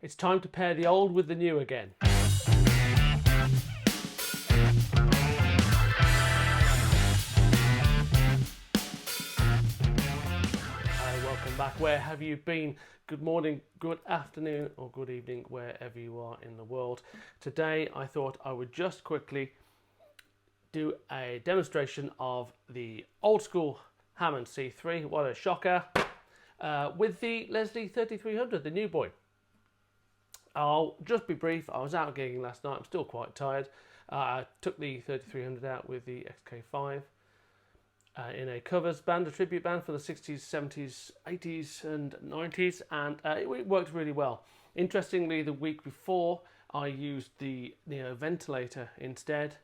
It's time to pair the old with the new again. Welcome back. Where have you been? Good morning, good afternoon, or good evening, wherever you are in the world. Today I thought I would just quickly do a demonstration of the old school Hammond C3, what a shocker, with the Leslie 3300, the new boy. I'll just be brief. I was out gigging last night. I'm still quite tired. I took the 3300 out with the XK5 in a covers band, a tribute band for the 60s, 70s, 80s and 90s, and it worked really well. Interestingly, the week before I used the ventilator instead,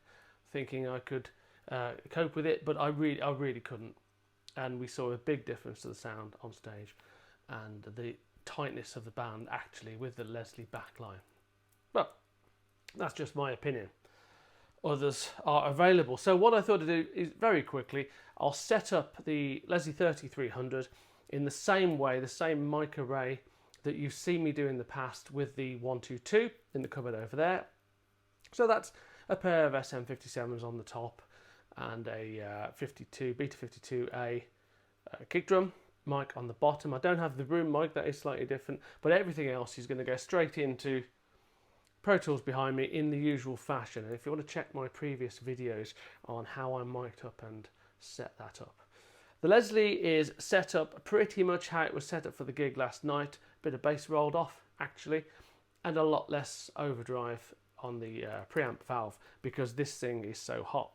thinking I could cope with it, but I really couldn't. And we saw a big difference to the sound on stage and the tightness of the band actually with the Leslie backline. But that's just my opinion. Others are available. So what I thought to do is very quickly, I'll set up the Leslie 3300 in the same way, the same mic array that you've seen me do in the past with the 122 in the cupboard over there. So that's a pair of SM57s on the top and a Beta 52A kick drum mic on the bottom. I don't have the room mic, that is slightly different, but everything else is going to go straight into Pro Tools behind me in the usual fashion. And if you want to check my previous videos on how I mic'd up and set that up. The Leslie is set up pretty much how it was set up for the gig last night. A bit of bass rolled off actually, and a lot less overdrive on the preamp valve because this thing is so hot.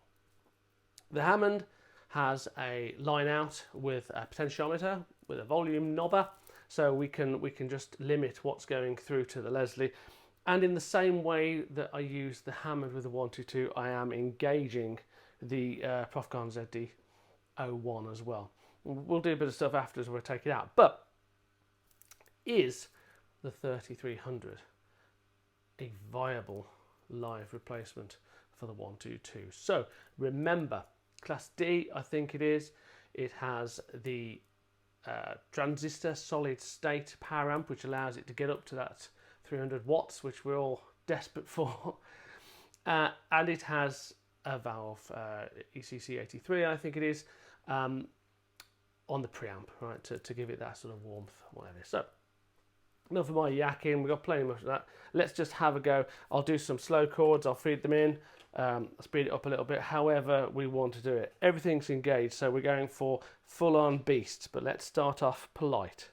The Hammond has a line out with a potentiometer with a volume knobber, so we can just limit what's going through to the Leslie. And in the same way that I use the Hammond with the 122, I am engaging the Profcon ZD-01 as well. We'll do a bit of stuff after as we'll take it out. But is the 3300 a viable live replacement for the 122? So remember, Class D, I think it is. It has the transistor solid state power amp, which allows it to get up to that 300 watts, which we're all desperate for. And it has a valve, ECC83, I think it is, on the preamp, right, to give it that sort of warmth, whatever. So, enough of my yakking, we've got plenty much of that. Let's just have a go. I'll do some slow chords, I'll feed them in, speed it up a little bit, however we want to do it. Everything's engaged, so we're going for full-on beast, but let's start off polite.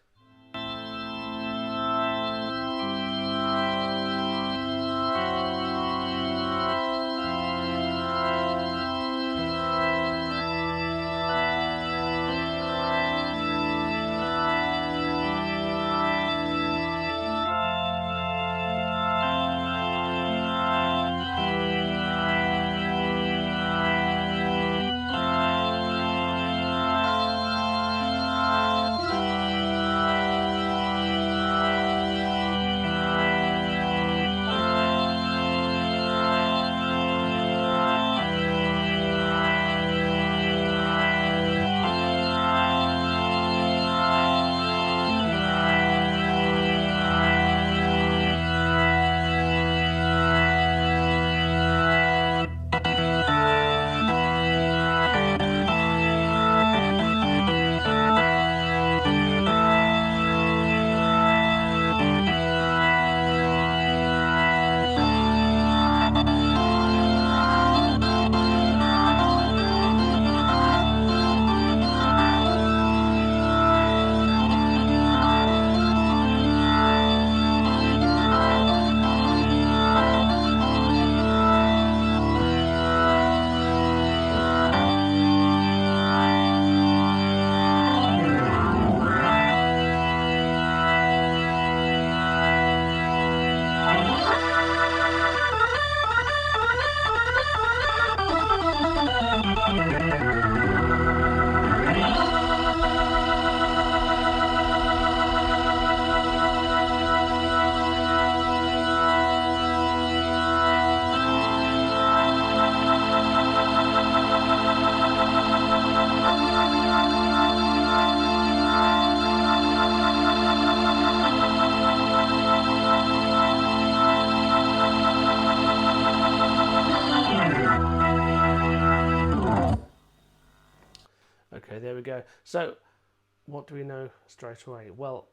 go. So what do we know straight away? Well,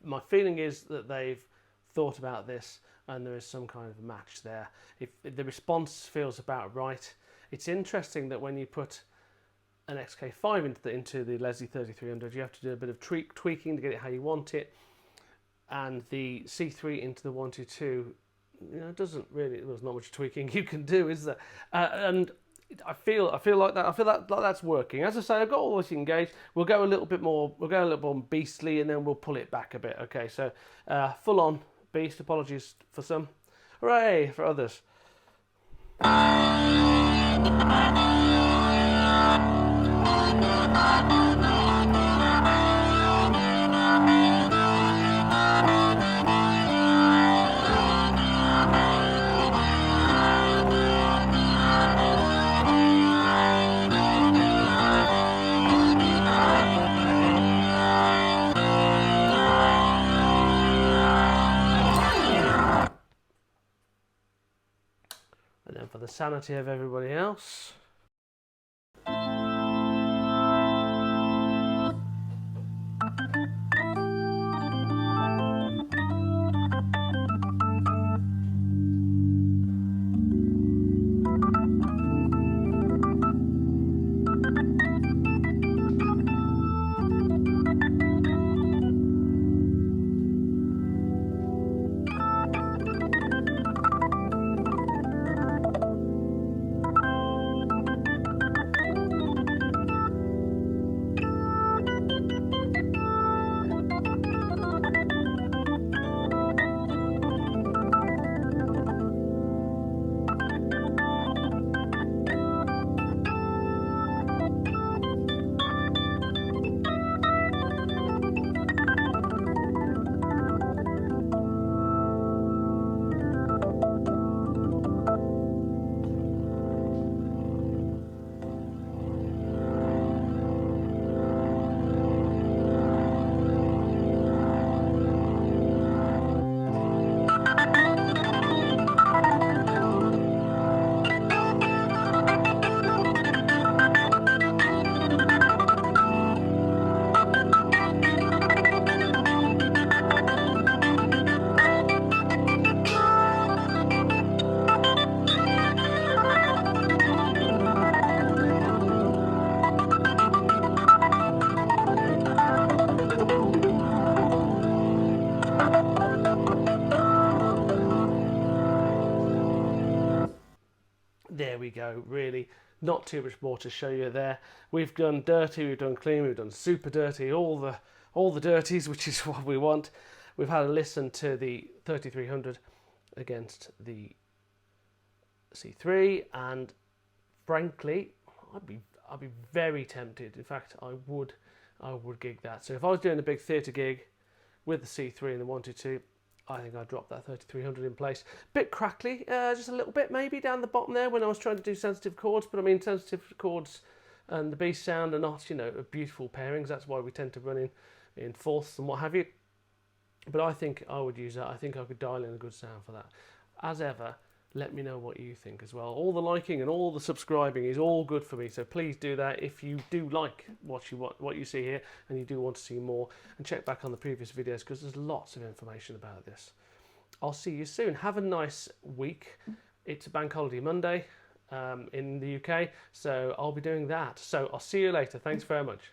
my feeling is that they've thought about this and there is some kind of match there. If the response feels about right. It's interesting that when you put an XK5 into the Leslie 3300, you have to do a bit of tweaking to get it how you want it, and the C3 into the 122, doesn't really. There's not much tweaking you can do, is there? And I feel like that. I feel like that's working. As I say, I've got all this engaged. We'll go a little bit more. We'll go a little more beastly, and then we'll pull it back a bit. Okay, so full on beast. Apologies for some. Hooray for others. And then for the sanity of everybody else. There we go. Really not too much more to show you there. We've done dirty, we've done clean, we've done super dirty, all the dirties, which is what we want. We've had a listen to the 3300 against the C3, and frankly, I'd be very tempted. In fact, I would gig that. So if I was doing a big theatre gig with the C3 and the 122, I think I'd drop that 3300 in place. Bit crackly, just a little bit maybe down the bottom there when I was trying to do sensitive chords, but I mean sensitive chords and the bass sound are not, beautiful pairings. That's why we tend to run in fourths and what have you. But I think I would use that. I think I could dial in a good sound for that. As ever, let me know what you think as well. All the liking and all the subscribing is all good for me, so please do that if you do like what you see here and you do want to see more, and check back on the previous videos because there's lots of information about this. I'll see you soon. Have a nice week. It's a bank holiday Monday in the UK, so I'll be doing that. So I'll see you later. Thanks very much.